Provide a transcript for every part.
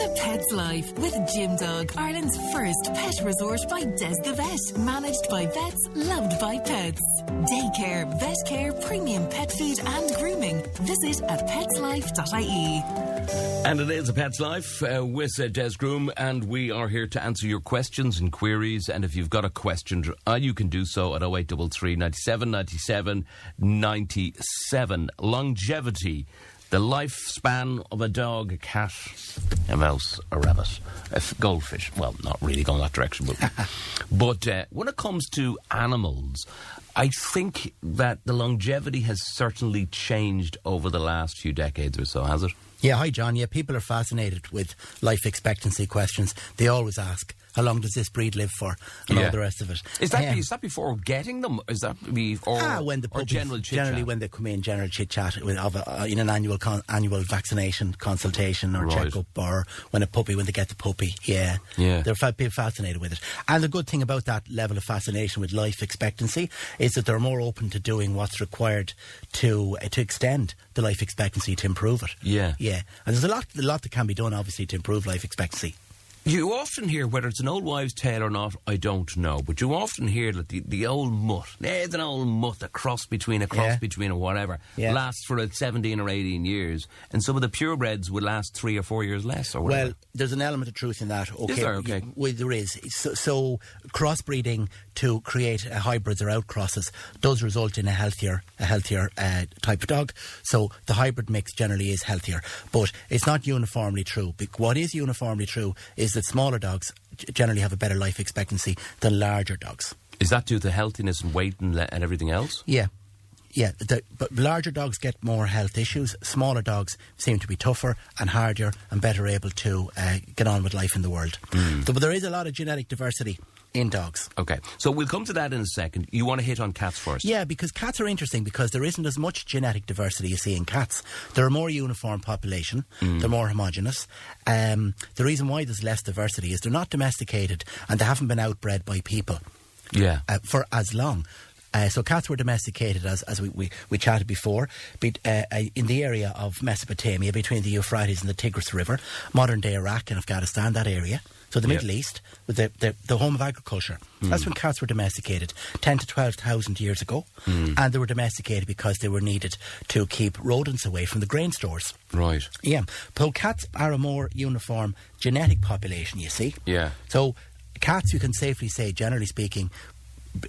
to Pets Life with Gym Dog, Ireland's first pet resort by Des the Vet. Managed by vets, loved by pets. Daycare, vet care, premium pet food and grooming. Visit at petslife.ie. And it is a Pet's Life with Des Groom, and we are here to answer your questions and queries. And if you've got a question, you can do so at 0833 97 97 97. Longevity. The lifespan of a dog, a cat, a mouse, a rabbit, a goldfish. Well, not really going that direction, but when it comes to animals, I think that the longevity has certainly changed over the last few decades or so, has it? Yeah, hi John. Yeah, people are fascinated with life expectancy questions. They always ask, how long does this breed live for? And all the rest of it. Is that before getting them? Is that before when the puppies, general chit-chat? Generally when they come in, general chit-chat in an annual vaccination consultation or check-up, or when they get the puppy. Yeah. They're fascinated with it. And the good thing about that level of fascination with life expectancy is that they're more open to doing what's required to extend the life expectancy, to improve it. Yeah. And there's a lot that can be done, obviously, to improve life expectancy. You often hear, whether it's an old wives' tale or not, I don't know, but you often hear that the old mutt, there's an old mutt, a cross between or whatever, lasts for 17 or 18 years, and some of the purebreds would last 3 or 4 years less, or whatever. Well, there's an element of truth in that. Okay, is there? Okay. There is. So crossbreeding to create hybrids or outcrosses does result in a healthier type of dog. So the hybrid mix generally is healthier, but it's not uniformly true. What is uniformly true is that smaller dogs generally have a better life expectancy than larger dogs. Is that due to healthiness and weight and everything else? Yeah. But larger dogs get more health issues. Smaller dogs seem to be tougher and hardier and better able to get on with life in the world. But there is a lot of genetic diversity in dogs. Okay, so we'll come to that in a second. You want to hit on cats first? Yeah, because cats are interesting because there isn't as much genetic diversity you see in cats. They're a more uniform population. They're more homogenous. The reason why there's less diversity is they're not domesticated and they haven't been outbred by people for as long. So cats were domesticated, as we chatted before, in the area of Mesopotamia between the Euphrates and the Tigris River, modern-day Iraq and Afghanistan, that area. So the Middle East, with the home of agriculture. That's when cats were domesticated, 10 to 12,000 years ago. And they were domesticated because they were needed to keep rodents away from the grain stores. Right. Yeah. So cats are a more uniform genetic population, you see. Yeah. So cats, you can safely say, generally speaking,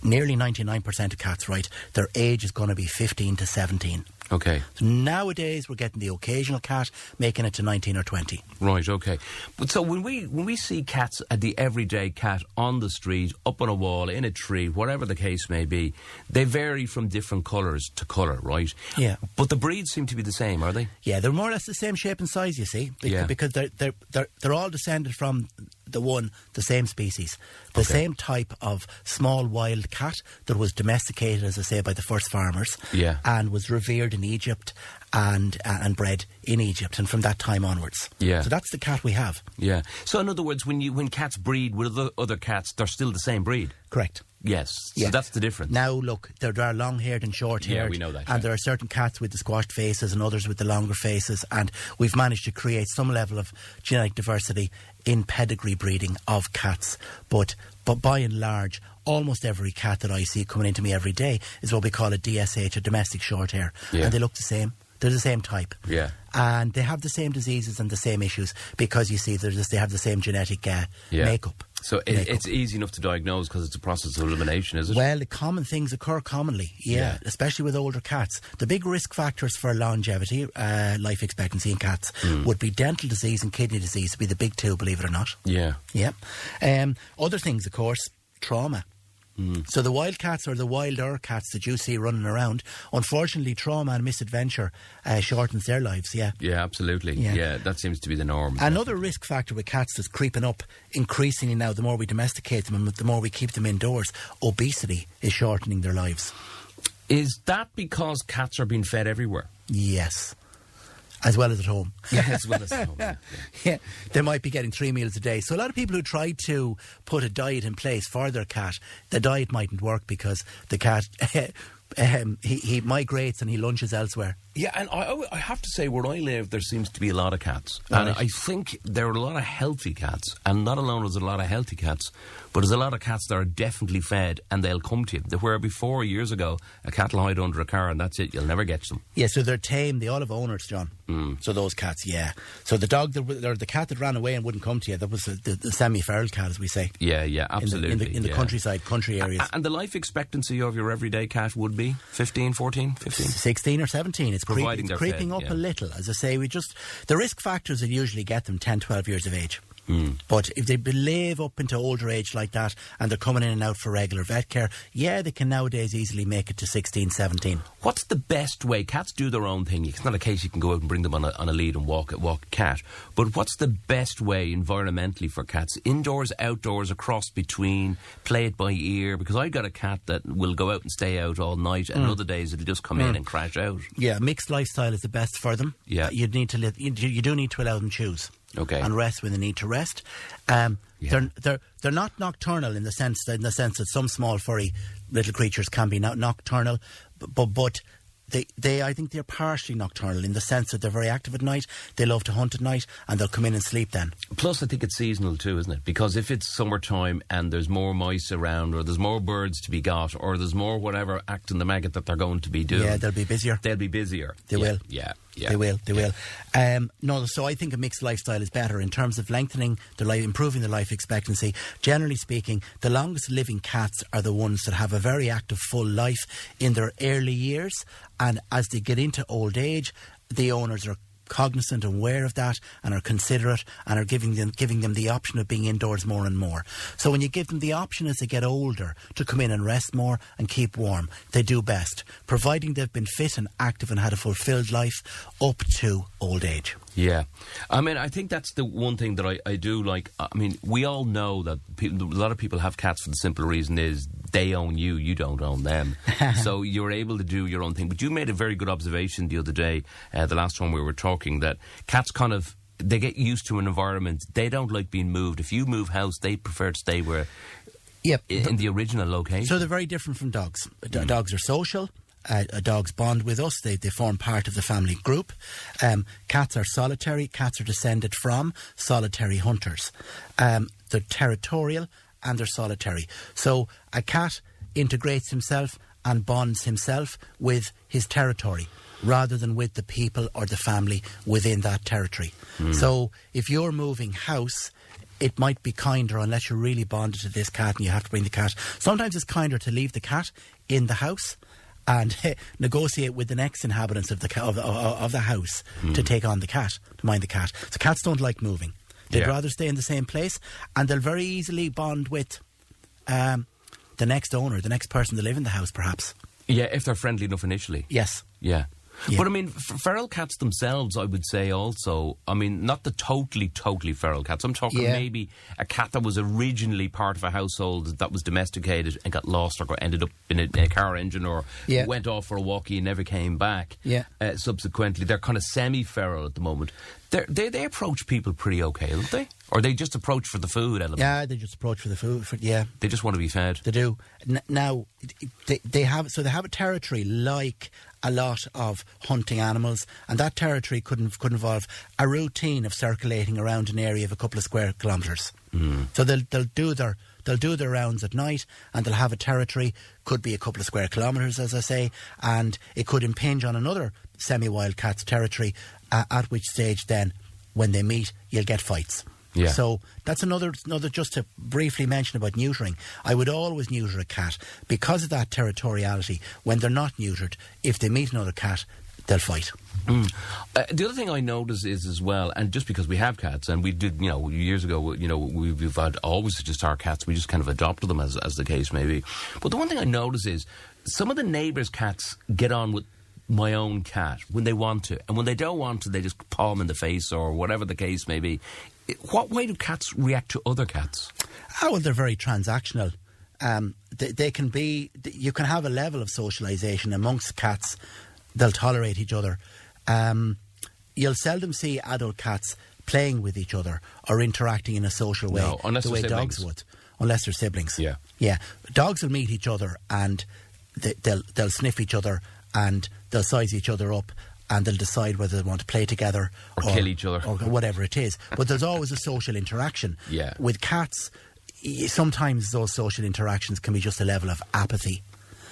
nearly 99% of cats, their age is going to be 15 to 17. Okay. So nowadays we're getting the occasional cat making it to 19 or 20. Right, okay. But so when we see cats, the everyday cat on the street, up on a wall, in a tree, whatever the case may be, they vary from different colours to colour, right? Yeah. But the breeds seem to be the same, are they? Yeah, they're more or less the same shape and size, you see, because they're all descended from the same species, the same type of small wild cat that was domesticated, as I say, by the first farmers, and was revered in Egypt and bred in Egypt, and from that time onwards. Yeah. So that's the cat we have. Yeah. So in other words, when cats breed with other cats, they're still the same breed. Correct. Yes. So that's the difference. Now, look, there are long-haired and short-haired. Yeah, we know that. And there are certain cats with the squashed faces and others with the longer faces. And we've managed to create some level of genetic diversity in pedigree breeding of cats. But by and large, almost every cat that I see coming into me every day is what we call a DSH, a domestic short-hair. Yeah. And they look the same. They're the same type. Yeah. And they have the same diseases and the same issues because, you see, they have the same genetic makeup. So it's easy enough to diagnose because it's a process of elimination, is it? Well, the common things occur commonly, especially with older cats. The big risk factors for longevity, life expectancy in cats, would be dental disease and kidney disease, would be the big two, believe it or not. Yeah. Yeah. Other things, of course, trauma. So the wild cats or the wilder cats that you see running around, unfortunately, trauma and misadventure shortens their lives, Yeah, absolutely. Yeah, that seems to be the norm. Another risk factor with cats that's creeping up increasingly now, the more we domesticate them and the more we keep them indoors, obesity is shortening their lives. Is that because cats are being fed everywhere? Yes. As well as at home. Yeah, as well as at home. Yeah, they might be getting 3 meals a day. So a lot of people who try to put a diet in place for their cat, the diet mightn't work because the cat, he migrates and he lunches elsewhere. Yeah, and I have to say, where I live, there seems to be a lot of cats. Right. And I think there are a lot of healthy cats. And not alone is there a lot of healthy cats, but there's a lot of cats that are definitely fed and they'll come to you. Where before, years ago, a cat will hide under a car and that's it. You'll never get them. Yeah, so they're tame. They all have owners, John. So those cats, yeah. So the dog, or the cat that ran away and wouldn't come to you, that was the semi-feral cat, as we say. Yeah, absolutely. In the countryside, country areas. And the life expectancy of your everyday cat would be 15, 14, 15? 16 or 17. It's creeping up a little. As I say, the risk factors that usually get them 10, 12 years of age. But if they live up into older age like that and they're coming in and out for regular vet care, yeah, they can nowadays easily make it to 16, 17. What's the best way? Cats do their own thing. It's not a case you can go out and bring them on a lead and walk a cat. But what's the best way environmentally for cats? Indoors, outdoors, a cross between, play it by ear? Because I've got a cat that will go out and stay out all night and other days it'll just come in and crash out. Yeah, mixed lifestyle is the best for them. Yeah. You do need to allow them choose. Okay. And rest when they need to rest. They're not nocturnal in the sense that some small furry little creatures can be nocturnal, but I think they're partially nocturnal in the sense that they're very active at night. They love to hunt at night, and they'll come in and sleep then. Plus, I think it's seasonal too, isn't it? Because if it's summertime and there's more mice around, or there's more birds to be got, or there's more whatever acting the maggot that they're going to be doing, yeah, they'll be busier. They'll be busier. They will. Yeah. They will. No, so I think a mixed lifestyle is better in terms of lengthening their life, improving their life expectancy. Generally speaking, the longest living cats are the ones that have a very active full life in their early years, and as they get into old age, the owners are cognizant and aware of that and are considerate and are giving them the option of being indoors more and more. So when you give them the option as they get older to come in and rest more and keep warm, they do best, providing they've been fit and active and had a fulfilled life up to old age. Yeah. I mean, I think that's the one thing that I do like. I mean, we all know that a lot of people have cats for the simple reason is they own you, you don't own them. So you're able to do your own thing. But you made a very good observation the other day, the last time we were talking, that cats kind of, they get used to an environment. They don't like being moved. If you move house, they prefer to stay where, in the original location. So they're very different from dogs. Dogs are social. Dogs bond with us. They form part of the family group. Cats are solitary. Cats are descended from solitary hunters. They're territorial and they're solitary. So a cat integrates himself and bonds himself with his territory rather than with the people or the family within that territory. So if you're moving house, it might be kinder, unless you're really bonded to this cat and you have to bring the cat. Sometimes it's kinder to leave the cat in the house and negotiate with the next inhabitants of the house to take on the cat, to mind the cat. So cats don't like moving. They'd rather stay in the same place, and they'll very easily bond with the next owner, the next person to live in the house, perhaps. Yeah, if they're friendly enough initially. Yes. Yeah. But I mean, feral cats themselves, I would say also, I mean, not the totally feral cats. I'm talking maybe a cat that was originally part of a household that was domesticated and got lost or ended up in a car engine or went off for a walkie and never came back. Subsequently, they're kind of semi-feral at the moment. They approach people pretty okay, don't they? Or they just approach for the food element? Yeah, they just approach for the food. They just want to be fed. They do. Now, they have a territory like a lot of hunting animals, and that territory could involve a routine of circulating around an area of a couple of square kilometres. So they'll do their rounds at night, and they'll have a territory, could be a couple of square kilometres, as I say, and it could impinge on another semi-wild cat's territory, at which stage then, when they meet, you'll get fights. Yeah. So that's another, just to briefly mention about neutering. I would always neuter a cat because of that territoriality. When they're not neutered, if they meet another cat, they'll fight. The other thing I notice is as well, and just because we have cats, and we did, years ago, we've had always just our cats, we just kind of adopted them as the case may be. But the one thing I notice is some of the neighbours' cats get on with my own cat when they want to, and when they don't want to, they just paw them in the face or whatever the case may be. What way do cats react to other cats? Oh, well, they're very transactional. They can be. You can have a level of socialisation amongst cats. They'll tolerate each other. You'll seldom see adult cats playing with each other or interacting in a social way, unless the way dogs would, unless they're siblings. Yeah. Dogs will meet each other and they'll sniff each other and they'll size each other up. and they'll decide whether they want to play together or kill each other or whatever it is. But there's always a social interaction. Yeah. With cats, sometimes those social interactions can be just a level of apathy.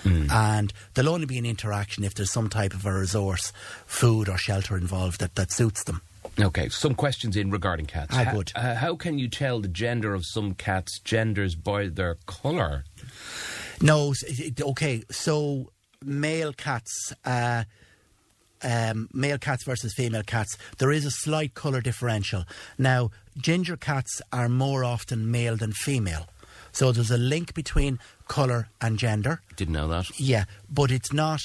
And there'll only be an interaction if there's some type of a resource, food or shelter involved that suits them. Okay, some questions in regarding cats. Good. How can you tell the gender of some cats' genders by their colour? No, okay, so male cats versus female cats, there is a slight colour differential. Now, ginger cats are more often male than female. So there's a link between colour and gender. Didn't know that. Yeah, but it's not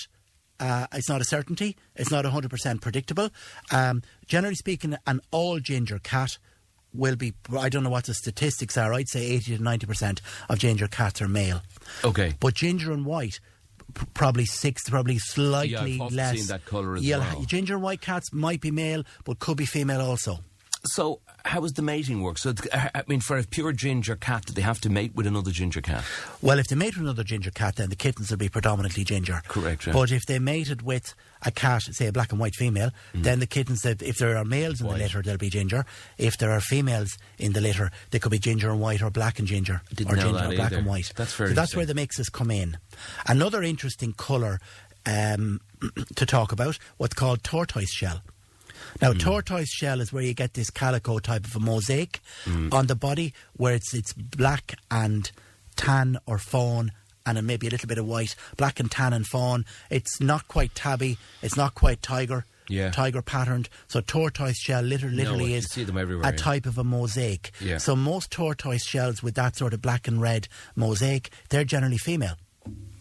a certainty. It's not 100% predictable. Generally speaking, an all ginger cat will be, I don't know what the statistics are, I'd say 80 to 90% of ginger cats are male. Okay. But ginger and white, probably slightly I've less. Seen that colour as well. Ginger and white cats might be male, but could be female also. So, how does the mating work? So, I mean, for a pure ginger cat, do they have to mate with another ginger cat? Well, if they mate with another ginger cat, then the kittens will be predominantly ginger. Correct, yeah. But if they mated with a cat, say a black and white female, then the kittens, if there are males in the litter, they'll be ginger. If there are females in the litter, they could be ginger and white or black and ginger. Didn't or know ginger that or black either. and white. That's very So that's where the mixes come in. Another interesting colour to talk about, what's called tortoise shell. Now, tortoise shell is where you get this calico type of a mosaic on the body, where it's black and tan or fawn, and then maybe a little bit of white. Black and tan and fawn. It's not quite tabby. It's not quite tiger. Yeah. Tiger patterned. So tortoise shell literally is see them everywhere, a type of a mosaic. Yeah. So most tortoise shells with that sort of black and red mosaic, they're generally female.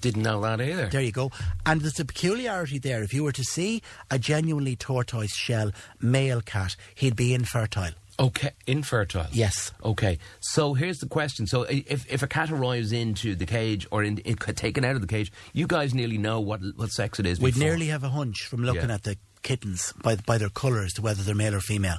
Didn't know that either. There you go. And there's a peculiarity there. If you were to see a genuinely tortoise shell male cat, he'd be infertile. Okay, infertile. Yes. Okay, so here's the question. So if a cat arrives into the cage or taken out of the cage, you guys nearly know what sex it is We'd before. nearly have a hunch from looking at the kittens by their colour as to whether they're male or female.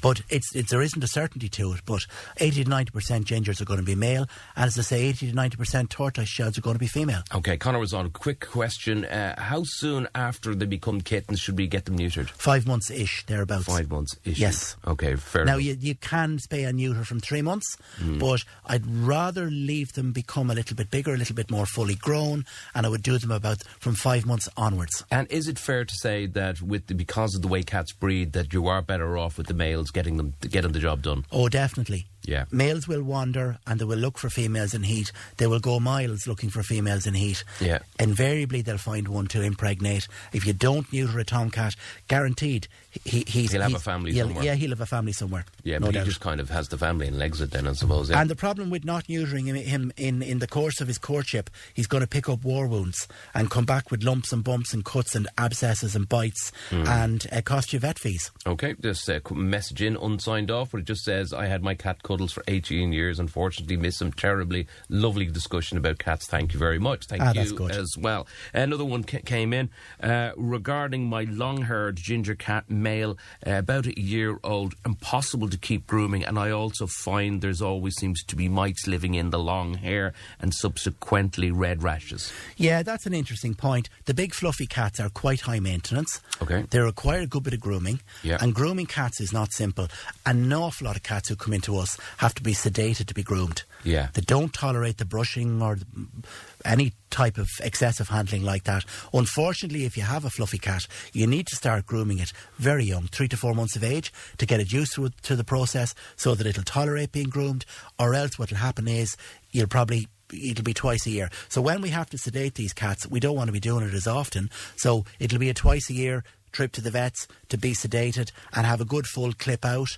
But there isn't a certainty to it. But 80 to 90% gingers are going to be male, and as I say, 80 to 90% tortoise shells are going to be female. Okay, Conor was on. A quick question. How soon after they become kittens should we get them neutered? 5 months-ish, thereabouts. 5 months-ish? Yes. Okay, fair Now, enough. you can spay and neuter from 3 months, but I'd rather leave them become a little bit bigger, a little bit more fully grown, and I would do them about from 5 months onwards. And is it fair to say that because of the way cats breed, that you are better off with the males getting the job done? Oh, definitely. Yeah. Males will wander and they will look for females in heat. They will go miles looking for females in heat. Yeah. Invariably, they'll find one to impregnate. If you don't neuter a tomcat, guaranteed he'll have a family somewhere. Yeah, he'll have a family somewhere. Yeah, no but doubt. he just kind of has the family and legs it then, I suppose. Yeah. And the problem with not neutering him in the course of his courtship, he's going to pick up war wounds and come back with lumps and bumps and cuts and abscesses and bites and cost you vet fees. Okay, this message in, unsigned off, but it just says, I had my cat Cuddles for 18 years. Unfortunately, miss him terribly. Lovely discussion about cats. Thank you very much. Thank you that's good. as well. Another one came in regarding my long-haired ginger cat male, about a year old, impossible to keep grooming, and I also find there's always seems to be mites living in the long hair and subsequently red rashes. Yeah, that's an interesting point. The big fluffy cats are quite high maintenance. Okay. They require a good bit of grooming. Yeah. And grooming cats is not simple. An awful lot of cats who come into us have to be sedated to be groomed. Yeah. They don't tolerate the brushing or any type of excessive handling like that. Unfortunately, if you have a fluffy cat, you need to start grooming it very young, 3 to 4 months of age, to get it used to the process so that it'll tolerate being groomed, or else what will happen is it'll be twice a year. So when we have to sedate these cats, we don't want to be doing it as often. So it'll be a twice a year trip to the vets to be sedated and have a good full clip out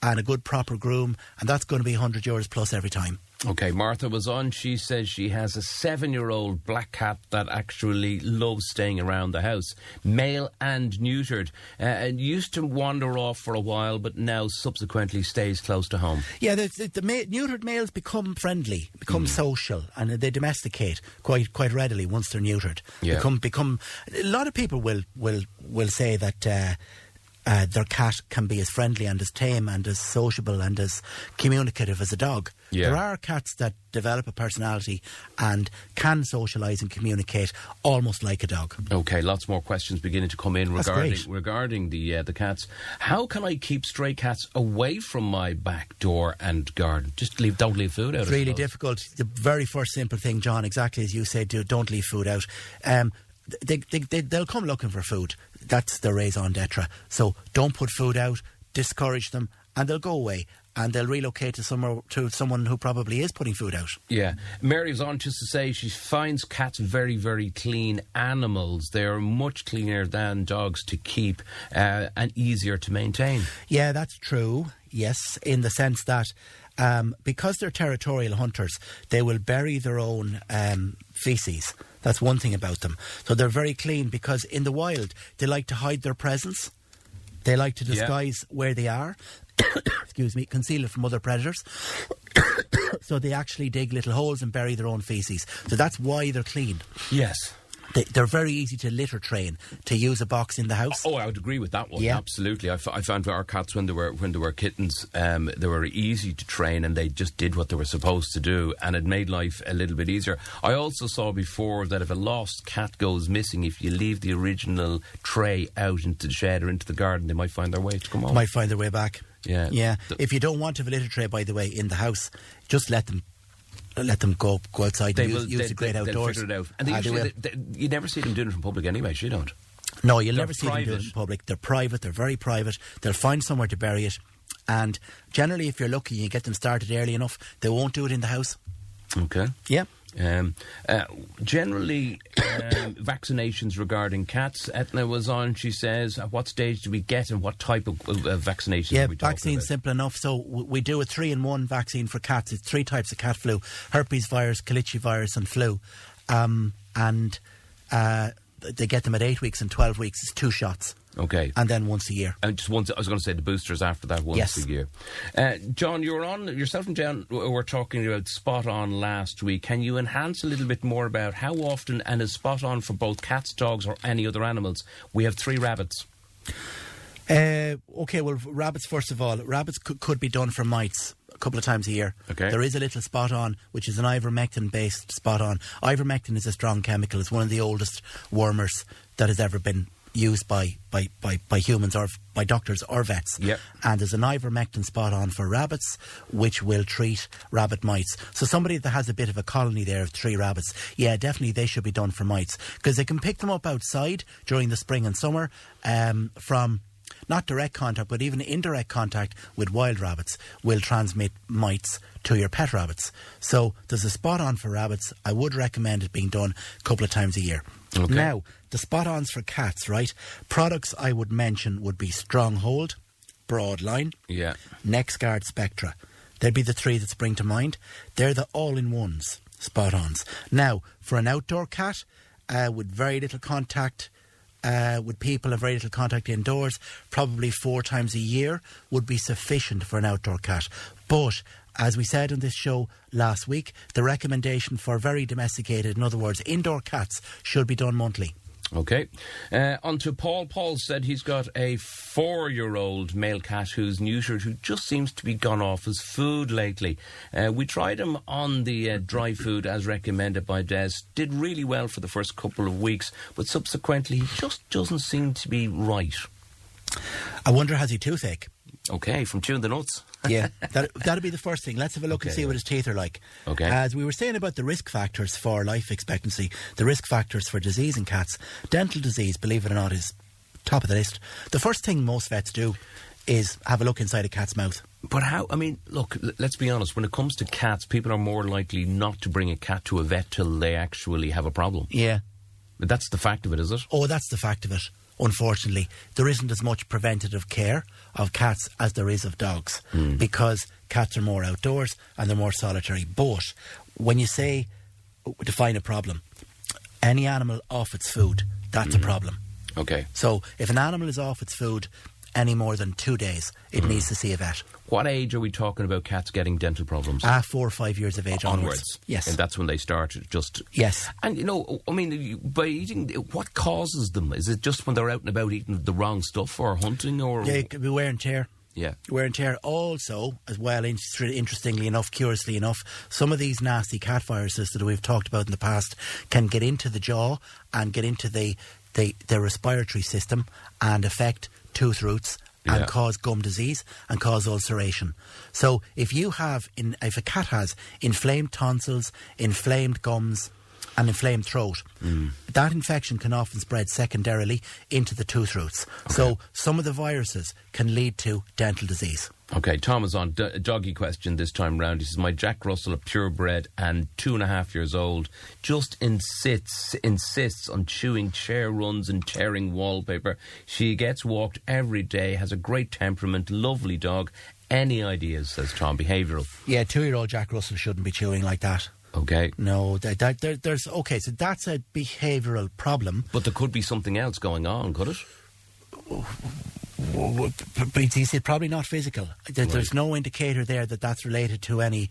and a good proper groom, and that's going to be €100 plus every time. Okay, Martha was on. She says she has a 7-year-old black cat that actually loves staying around the house, male and neutered. And used to wander off for a while, but now subsequently stays close to home. Yeah, the neutered males become friendly, become social, and they domesticate quite readily once they're neutered. Yeah. Become. A lot of people will say that their cat can be as friendly and as tame and as sociable and as communicative as a dog. Yeah. There are cats that develop a personality and can socialise and communicate almost like a dog. Okay, lots more questions beginning to come in regarding the cats. How can I keep stray cats away from my back door and garden? Just don't leave food out. It's really difficult. The very first simple thing, John, exactly as you said, don't leave food out. They'll come looking for food. That's the raison d'etre. So don't put food out, discourage them, and they'll go away. And they'll relocate to someone who probably is putting food out. Yeah. Mary's on just to say she finds cats very, very clean animals. They are much cleaner than dogs to keep and easier to maintain. Yeah, that's true. Yes, in the sense that because they're territorial hunters, they will bury their own feces. That's one thing about them. So they're very clean because in the wild, they like to hide their presence. They like to disguise where they are. Excuse me, conceal it from other predators. So they actually dig little holes and bury their own feces. So that's why they're clean. Yes. They're very easy to litter train, to use a box in the house. Oh, I would agree with that one. Yeah. Absolutely. I found our cats when they were kittens, they were easy to train and they just did what they were supposed to do, and it made life a little bit easier. I also saw before that if a lost cat goes missing, if you leave the original tray out into the shed or into the garden, they might find their way to come home. Might find their way back. Yeah. Yeah. If you don't want to have a litter tray, by the way, in the house, just let them go outside and use the great outdoors. They'll figure it out. And usually you never see them doing it in public anyway, you don't. No, you'll never see them doing it in public. They're private, they're very private. They'll find somewhere to bury it. And generally, if you're lucky, you get them started early enough, they won't do it in the house. Okay. Yeah. Generally, vaccinations regarding cats. Etna was on, she says, at what stage do we get and what type of vaccination are we talking vaccine's about? simple enough. So we do a 3-in-1 vaccine for cats. It's 3 types of cat flu: herpes virus, Kalichi virus and flu. They get them at 8 weeks and 12 weeks. It's 2 shots. Okay. And then once a year. And just once, I was going to say the boosters after that once a year. John, you were on, yourself and John were talking about Spot On last week. Can you enhance a little bit more about how often, and is Spot On for both cats, dogs or any other animals? We have 3 rabbits. Okay, well, rabbits, first of all. Rabbits could be done for mites a couple of times a year. Okay. There is a little Spot On, which is an ivermectin-based Spot On. Ivermectin is a strong chemical. It's one of the oldest wormers that has ever been used by humans or by doctors or vets. Yep. And there's an ivermectin Spot On for rabbits, which will treat rabbit mites. So somebody that has a bit of a colony there of 3 rabbits, yeah, definitely they should be done for mites, because they can pick them up outside during the spring and summer from not direct contact, but even indirect contact with wild rabbits will transmit mites to your pet rabbits. So there's a Spot On for rabbits. I would recommend it being done a couple of times a year. Okay. Now, the Spot Ons for cats, right? Products I would mention would be Stronghold, Broadline, NexGuard, Spectra. They'd be the 3 that spring to mind. They're the all-in-ones, Spot Ons. Now, for an outdoor cat with very little contact with people and very little contact indoors, probably 4 times a year would be sufficient for an outdoor cat. But as we said on this show last week, the recommendation for very domesticated, in other words, indoor cats, should be done monthly. Okay. On to Paul. Paul said he's got a 4-year-old male cat who's neutered, who just seems to be gone off his food lately. We tried him on the dry food as recommended by Des. Did really well for the first couple of weeks, but subsequently he just doesn't seem to be right. I wonder, has he toothache? Okay, from chewing the nuts. Yeah, that'll be the first thing. Let's have a look and see what his teeth are like. Okay. As we were saying about the risk factors for life expectancy, the risk factors for disease in cats, dental disease, believe it or not, is top of the list. The first thing most vets do is have a look inside a cat's mouth. But how, I mean, look, let's be honest, when it comes to cats, people are more likely not to bring a cat to a vet till they actually have a problem. Yeah. That's the fact of it, is it? Oh, that's the fact of it. Unfortunately, there isn't as much preventative care of cats as there is of dogs, because cats are more outdoors and they're more solitary. But when you say, define a problem, any animal off its food, that's a problem. Okay. So if an animal is off its food any more than 2 days, it needs to see a vet. What age are we talking about cats getting dental problems? 4 or 5 years of age onwards. Yes. And that's when they start just... Yes. And, I mean, by eating, what causes them? Is it just when they're out and about eating the wrong stuff or hunting or... Yeah, it could be wear and tear. Yeah. Wear and tear. Also, as well, interestingly enough, curiously enough, some of these nasty cat viruses that we've talked about in the past can get into the jaw and get into the respiratory system and affect tooth roots and cause gum disease and cause ulceration. So if a cat has inflamed tonsils, inflamed gums and inflamed throat, that infection can often spread secondarily into the tooth roots. Okay. So some of the viruses can lead to dental disease. Okay, Tom is on. A doggy question this time round. He says, my Jack Russell, a purebred and 2.5 years old, just insists on chewing chair runs and tearing wallpaper. She gets walked every day, has a great temperament, lovely dog. Any ideas, says Tom, behavioural? Yeah, 2-year-old Jack Russell shouldn't be chewing like that. Okay. No, there's... Okay, so that's a behavioural problem. But there could be something else going on, could it? But you see, probably not physical. There's no indicator there that that's related to any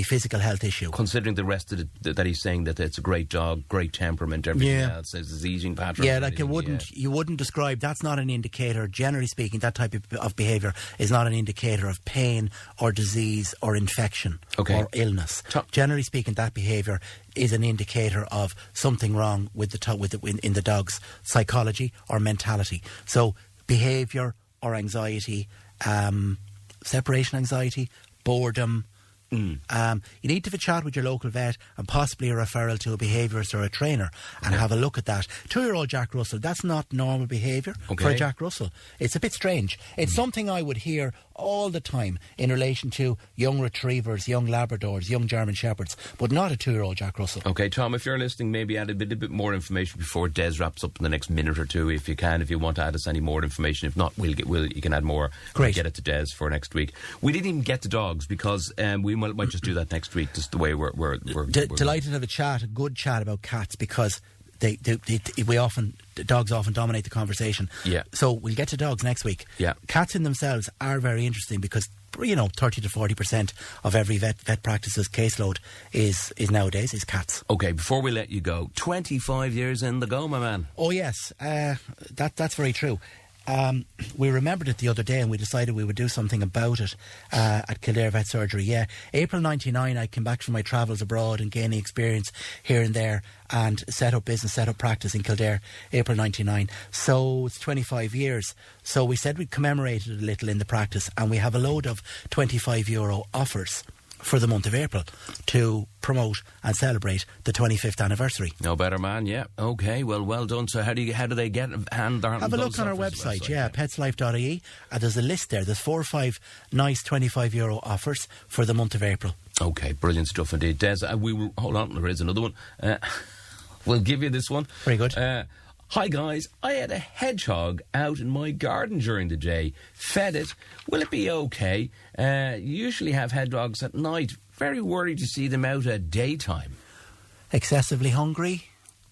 physical health issue. Considering the rest of that he's saying that it's a great dog, great temperament, everything else, his eating pattern. Yeah, like you wouldn't describe. That's not an indicator. Generally speaking, that type of behaviour is not an indicator of pain or disease or infection or illness. Generally speaking, that behaviour is an indicator of something wrong with in the dog's psychology or mentality. So behaviour or anxiety, separation anxiety, boredom. You need to have a chat with your local vet and possibly a referral to a behaviourist or a trainer and have a look at that. 2-year-old Jack Russell, that's not normal behaviour for a Jack Russell. It's a bit strange. It's something I would hear all the time in relation to young retrievers, young Labradors, young German Shepherds, but not a 2-year-old Jack Russell. Okay, Tom, if you're listening, maybe add a bit more information before Des wraps up in the next minute or two, if you can, if you want to add us any more information. If not, you can add more. Great. We'll get it to Des for next week. We didn't even get to dogs because we might just do that next week, just the way we're delighted to have a good chat about cats because dogs often dominate the conversation. Yeah. So we'll get to dogs next week. Yeah. Cats in themselves are very interesting because 30 to 40% of every vet practice's caseload is nowadays cats. Okay, before we let you go, 25 years in the go, my man. Oh yes, that's very true. We remembered it the other day and we decided we would do something about it at Kildare Vet Surgery. Yeah, April 99 I came back from my travels abroad and gaining experience here and there and set up practice in Kildare, April 99. So it's 25 years. So we said we'd commemorate it a little in the practice and we have a load of €25 offers for the month of April to promote and celebrate the 25th anniversary. No better man, yeah. Okay, well done. So how do they get hand their Have a look on our website, petslife.ie. There's a list there. There's 4 or 5 nice €25 offers for the month of April. Okay, brilliant stuff indeed. Des, hold on, there is another one. We'll give you this one. Very good. Hi guys, I had a hedgehog out in my garden during the day. Fed it. Will it be okay? Usually have hedgehogs at night. Very worried to see them out at daytime. Excessively hungry?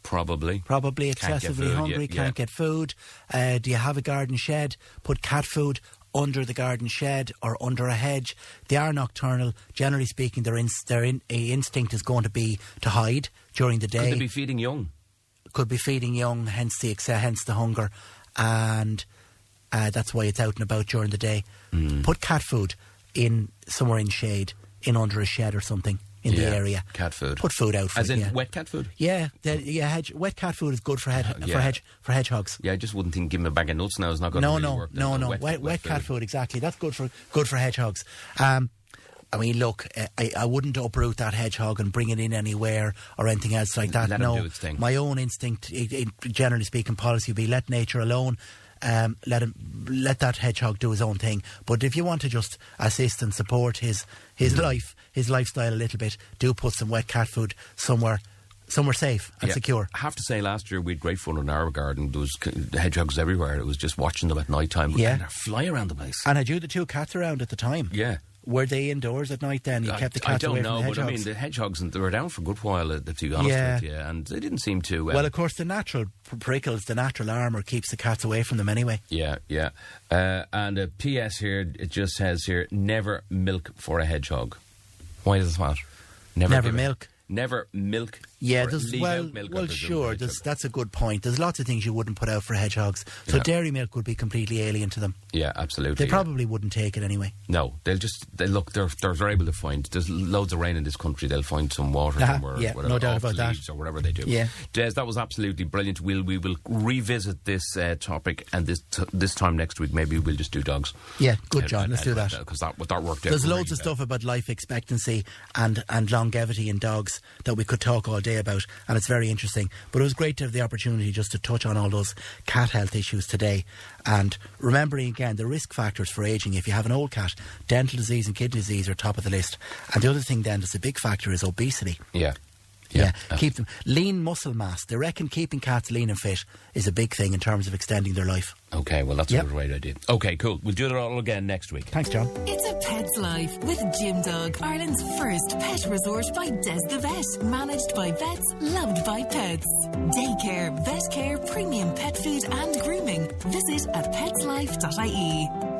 Probably excessively hungry, can't get food. Do you have a garden shed? Put cat food under the garden shed or under a hedge. They are nocturnal. Generally speaking, their instinct is going to be to hide during the day. Could they be feeding young? Could be feeding young, hence the hunger, and that's why it's out and about during the day. Put cat food in somewhere in shade, in under a shed or something in the area. Cat food. Put food out for as it, in wet cat food. Yeah, wet cat food is good for hedgehogs. Yeah, I just wouldn't think give them a bag of nuts now is not going to really work. No. Wet cat food, exactly. That's good for hedgehogs. I mean, look, I wouldn't uproot that hedgehog and bring it in anywhere or anything else like that. Let him do its thing. My own instinct, generally speaking, policy would be let nature alone. Let that hedgehog do his own thing. But if you want to just assist and support his lifestyle a little bit, do put some wet cat food somewhere safe and secure. I have to say, last year we had great fun in our garden. There was hedgehogs everywhere. It was just watching them at night time. Yeah. And they fly around the place. And I drew the 2 cats around at the time. Yeah. were they indoors at night then? You kept the cats away from the hedgehogs? I don't know, but I mean, the hedgehogs, they were down for a good while, to be honest with you, and they didn't seem to... well, of course, the natural prickles, the natural armour keeps the cats away from them anyway. Yeah. And a PS here, it just says here, never milk for a hedgehog. Why is that? Never milk. Never milk. Yeah, that's a good point. There's lots of things you wouldn't put out for hedgehogs. So dairy milk would be completely alien to them. Yeah, absolutely. They probably wouldn't take it anyway. No, they're able to find. There's loads of rain in this country. They'll find some water somewhere. Yeah, no doubt about that. Or whatever they do. Yeah, Des, that was absolutely brilliant. We will revisit this topic, and this time next week maybe we'll just do dogs. Yeah, good, John. Let's do that because that worked out. There's loads of stuff about life expectancy and longevity in dogs that we could talk all day about, and it's very interesting. But it was great to have the opportunity just to touch on all those cat health issues today, and remembering again the risk factors for ageing. If you have an old cat, dental disease and kidney disease are top of the list. And the other thing then that's a big factor is obesity. Yeah. Keep them lean muscle mass. They reckon keeping cats lean and fit is a big thing in terms of extending their life. Okay, well that's a great idea. Okay, cool. We'll do it all again next week. Thanks, John. It's a pet's life with Jim Dog, Ireland's first pet resort by Des the Vet, managed by vets, loved by pets. Daycare, vet care, premium pet food and grooming. Visit at petslife.ie.